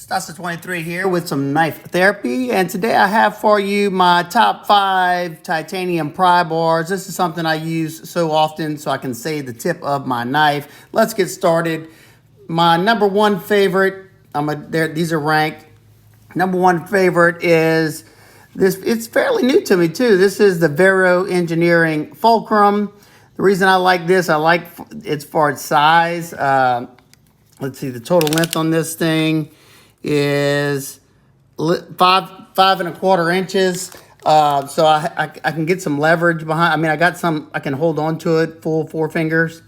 Stassa 23 here with some knife therapy, and today I have for you my top 5 titanium pry bars. This is something I use so often so I can save the tip of my knife. Let's get started. My number one favorite, these are ranked. Number one favorite is this. It's fairly new to me too. This is the VERO Engineering Fulcrum. The reason I like this, it's for its size. Let's see, the total length on this thing is 5.25 inches. So I can get some leverage behind. I mean, I can hold on to it full 4 fingers.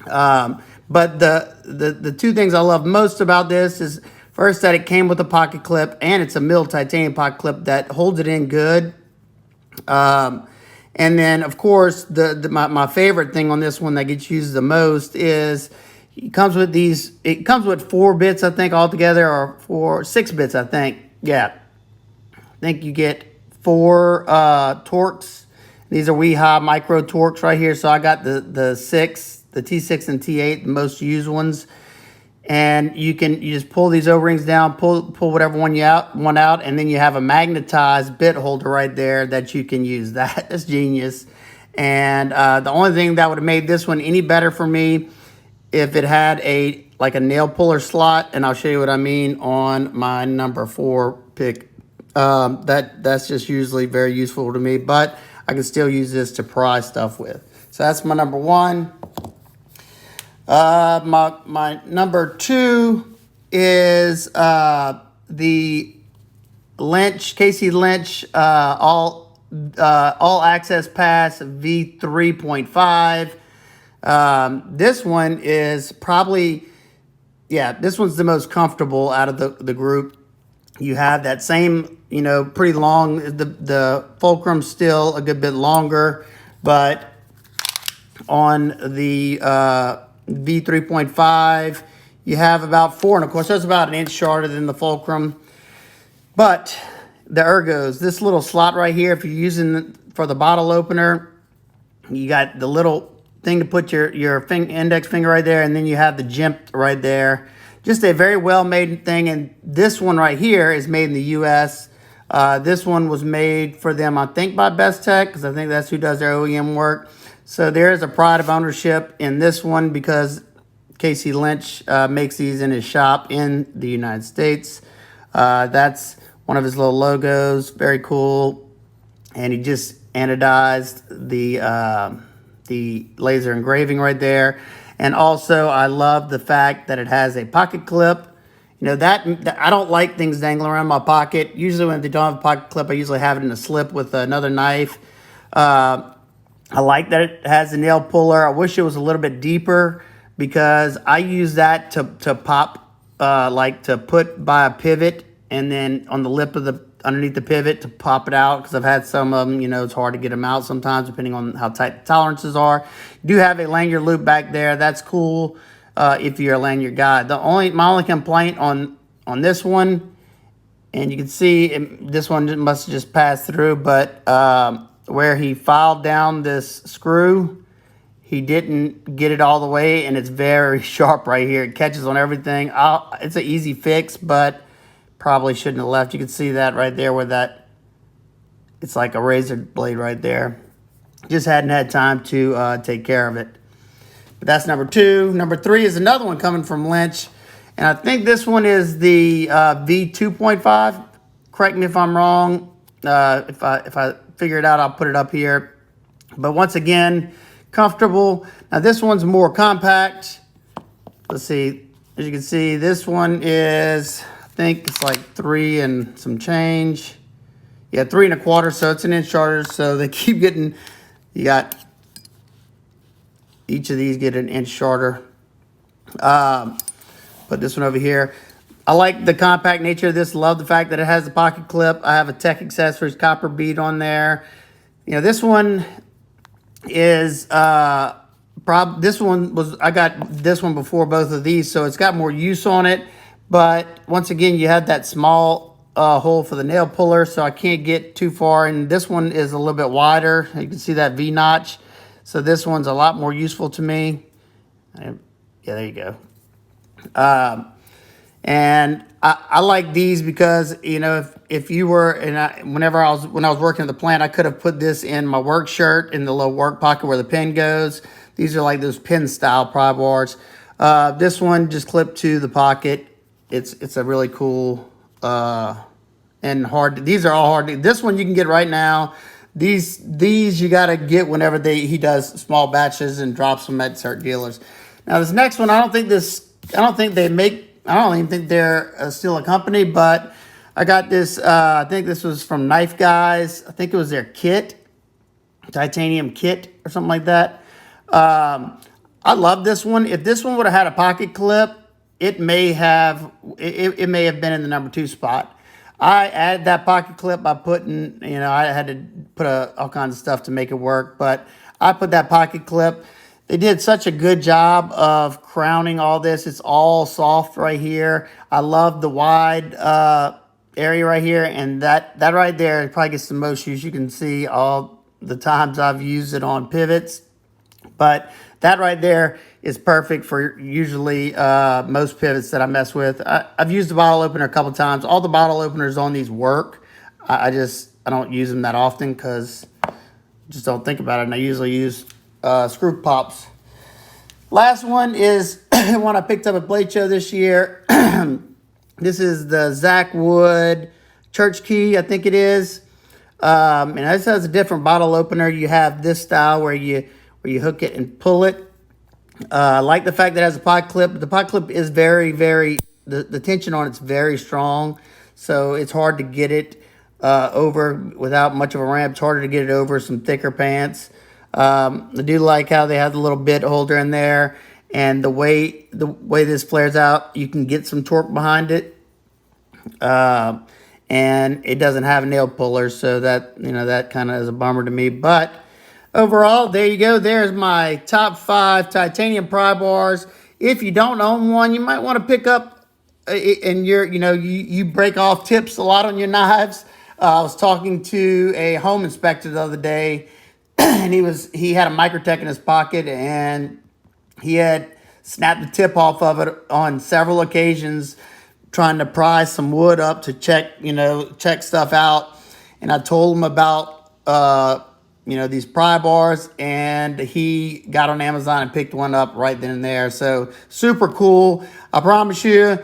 But the two things I love most about this is first that it came with a pocket clip, and it's a milled titanium pocket clip that holds it in good. And then of course my favorite thing on this one that gets used the most is it comes with 4 bits, I think, altogether, or 6 bits, I think. Yeah. I think you get 4 Torx. These are Weehaw micro Torx right here. So I got the T6 and T8, the most used ones. And you just pull these O-rings down, pull whatever one out, and then you have a magnetized bit holder right there that you can use. That's genius. And the only thing that would have made this one any better for me if it had a nail puller slot, and I'll show you what I mean on my number 4 pick. That's just usually very useful to me, but I can still use this to pry stuff with. So that's my number 1. My number 2 is the Lynch, Lynch all access pass V3.5. This one is probably, this one's the most comfortable out of the group. You have that same, pretty long, the Fulcrum's still a good bit longer, but on the V3.5, you have about 4.25, so it's about 1 inch shorter than the Fulcrum. But the ergos, this little slot right here, if you're using for the bottle opener, you got the little thing to put your index finger right there, and then you have the jimp right there. Just a very well made thing. And this one right here is made in the US. This one was made for them, I think, by Best Tech, because I think that's who does their OEM work. So there is a pride of ownership in this one because Casey Lynch makes these in his shop in the United States. That's one of his little logos, very cool. And he just anodized the laser engraving right there. And also I love the fact that it has a pocket clip. That I don't like things dangling around my pocket. Usually when they don't have a pocket clip, I usually have it in a slip with another knife. I like that it has a nail puller. I wish it was a little bit deeper because I use that to pop, to put by a pivot, and then on the lip of underneath the pivot to pop it out, because I've had some of them, it's hard to get them out sometimes depending on how tight the tolerances are. You do have a lanyard loop back there. That's cool if you're a lanyard guy. My only complaint on this one, and you can see this one must have just passed through, but where he filed down this screw, he didn't get it all the way, and it's very sharp right here. It catches on everything. It's an easy fix, but probably shouldn't have left. You can see that right there where it's like a razor blade right there. Just hadn't had time to take care of it. But that's number 2. Number 3 is another one coming from Lynch, and I think this one is the V2.5. Correct me if I'm wrong. If I figure it out, I'll put it up here. But once again, comfortable. Now this one's more compact. Let's see. As you can see, this one is, I think it's like 3 and some change. Yeah, 3.25, so it's 1 inch shorter. So they keep getting, you got, each of these get 1 inch shorter. Put this one over here. I like the compact nature of this. Love the fact that it has a pocket clip. I have a Tech Accessories copper bead on there. This one is, I got this one before both of these, so it's got more use on it. But once again, you have that small hole for the nail puller, so I can't get too far. And this one is a little bit wider. You can see that V-notch. So this one's a lot more useful to me. Yeah, there you go. And I like these because, you know, if you were, and when I was working at the plant, I could have put this in my work shirt in the little work pocket where the pen goes. These are like those pen style pry bars. This one just clipped to the pocket. It's a really cool and hard. These are all hard. This one you can get right now. These you got to get whenever he does small batches and drops them at certain dealers. Now this next one, I don't even think they're still a company, but I got this, I think this was from Knife Guys. I think it was their kit, titanium kit or something like that. I love this one. If this one would have had a pocket clip, it may have been in the number 2 spot. I added that pocket clip by putting, you know, I had to put all kinds of stuff to make it work, but I put that pocket clip. They did such a good job of crowning all this. It's all soft right here. I love the wide area right here, and that right there probably gets the most use. You can see all the times I've used it on pivots, but that right there is perfect for usually most pivots that I mess with. I've used the bottle opener a couple times. All the bottle openers on these work. I don't use them that often because I just don't think about it, and I usually use screw pops. Last one is one I picked up at Blade Show this year. This is the Zac Wood Church Key, I think it is. And this has a different bottle opener. You have this style where you hook it and pull it. I like the fact that it has a pod clip. The pod clip is the tension on it's very strong, so it's hard to get it over without much of a ramp. It's harder to get it over some thicker pants. I do like how they have the little bit holder in there, and the way this flares out, you can get some torque behind it. And it doesn't have a nail puller, so that, you know, that kind of is a bummer to me. But overall, there you go. There's my top 5 titanium pry bars. If you don't own one, you might want to pick up, and you break off tips a lot on your knives. I was talking to a home inspector the other day, and he had a Microtech in his pocket, and he had snapped the tip off of it on several occasions, trying to pry some wood up to check stuff out. And I told him about these pry bars, and he got on Amazon and picked one up right then and there. So super cool. I promise you,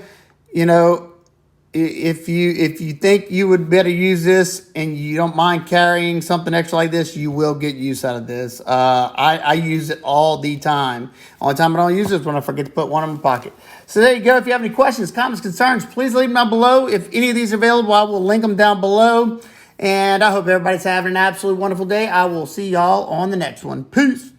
if you think you would better use this and you don't mind carrying something extra like this, you will get use out of this. I use it all the time. Only time I don't use it is when I forget to put one in my pocket. So there you go. If you have any questions, comments, concerns, please leave them down below. If any of these are available, I will link them down below. And I hope everybody's having an absolutely wonderful day. I will see y'all on the next one. Peace.